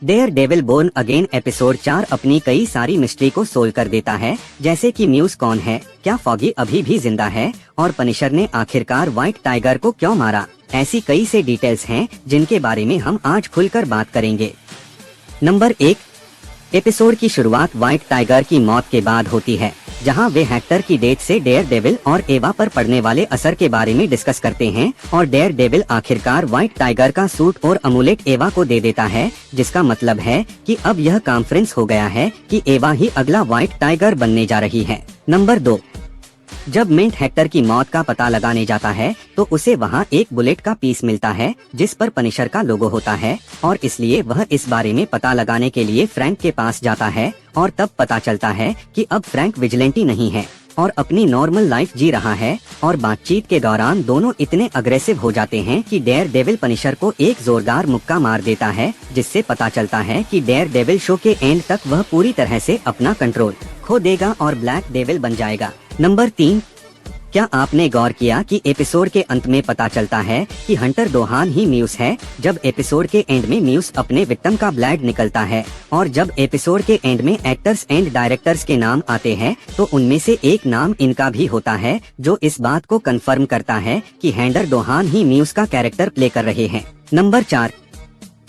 Dare devil born again episode 4 अपनी कई सारी मिस्ट्री को सोल्व कर देता है, जैसे कि म्यूज कौन है, क्या फॉगी अभी भी जिंदा है और पनिशर ने आखिरकार व्हाइट टाइगर को क्यों मारा। ऐसी कई से डिटेल्स हैं जिनके बारे में हम आज खुलकर बात करेंगे। नंबर 1, एपिसोड की शुरुआत व्हाइट टाइगर की मौत के बाद होती है, जहां वे हेक्टर की डेथ से डेयर डेविल और एवा पर पड़ने वाले असर के बारे में डिस्कस करते हैं और डेयर डेविल आखिरकार व्हाइट टाइगर का सूट और अमूलेट एवा को दे देता है, जिसका मतलब है कि अब यह कॉन्फ्रेंस हो गया है कि एवा ही अगला व्हाइट टाइगर बनने जा रही है। नंबर 2, जब मिंट हेक्टर की मौत का पता लगाने जाता है तो उसे वहां एक बुलेट का पीस मिलता है जिस पर पनिशर का लोगो होता है और इसलिए वह इस बारे में पता लगाने के लिए फ्रैंक के पास जाता है और तब पता चलता है कि अब फ्रैंक विजिलेंटी नहीं है और अपनी नॉर्मल लाइफ जी रहा है और बातचीत के दौरान दोनों इतने अग्रेसिव हो जाते हैं कि डेयर डेविल पनिशर को एक जोरदार मुक्का मार देता है, जिससे पता चलता है कि डेयर डेविल शो के एंड तक वह पूरी तरह से अपना कंट्रोल खो देगा और ब्लैक डेविल बन जाएगा। नंबर 3, क्या आपने गौर किया कि एपिसोड के अंत में पता चलता है कि हंटर दोहान ही म्यूस है। जब एपिसोड के एंड में म्यूस अपने विक्टिम का ब्लड निकलता है और जब एपिसोड के एंड में एक्टर्स एंड डायरेक्टर्स के नाम आते हैं तो उनमें से एक नाम इनका भी होता है, जो इस बात को कंफर्म करता है कि हंटर दोहान ही म्यूस का कैरेक्टर प्ले कर रहे हैं। नंबर 4,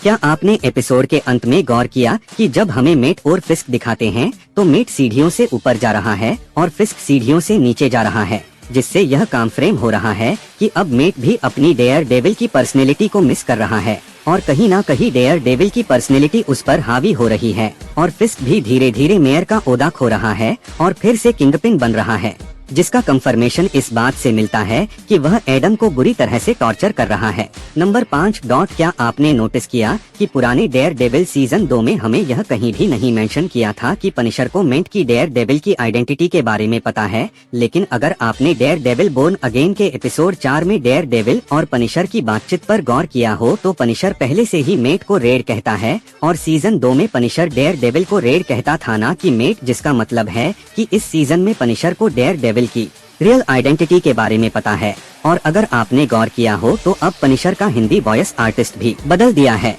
क्या आपने एपिसोड के अंत में गौर किया कि जब हमें मेट और फिस्क दिखाते हैं तो मेट सीढ़ियों से ऊपर जा रहा है और फिस्क सीढ़ियों से नीचे जा रहा है, जिससे यह कॉन्फ्रेम हो रहा है कि अब मेट भी अपनी डेयर डेविल की पर्सनेलिटी को मिस कर रहा है और कहीं ना कहीं डेयर डेविल की पर्सनेलिटी उस पर हावी हो रही है और फिस्क भी धीरे धीरे मेयर का ओहदा खो रहा है और फिर से किंगपिन बन रहा है, जिसका कंफर्मेशन इस बात से मिलता है कि वह एडम को बुरी तरह से टॉर्चर कर रहा है। नंबर 5, क्या आपने नोटिस किया कि पुराने डेयर डेविल सीजन 2 में हमें यह कहीं भी नहीं मेंशन किया था कि पनिशर को मिंट की डेयर डेविल की आइडेंटिटी के बारे में पता है, लेकिन अगर आपने डेयर डेविल बोर्न अगेन के एपिसोड 4 में डेयर डेविल और पनिशर की बातचीत पर गौर किया हो तो पनिशर पहले से ही मेट को रेड कहता है और सीजन 2 में पनिशर डेयर डेविल को रेड कहता था, ना कि मेट, जिसका मतलब है कि इस सीजन में पनिशर को डेयर डेविल की रियल आइडेंटिटी के बारे में पता है। और अगर आपने गौर किया हो तो अब पनिशर का हिंदी वॉइस आर्टिस्ट भी बदल दिया है।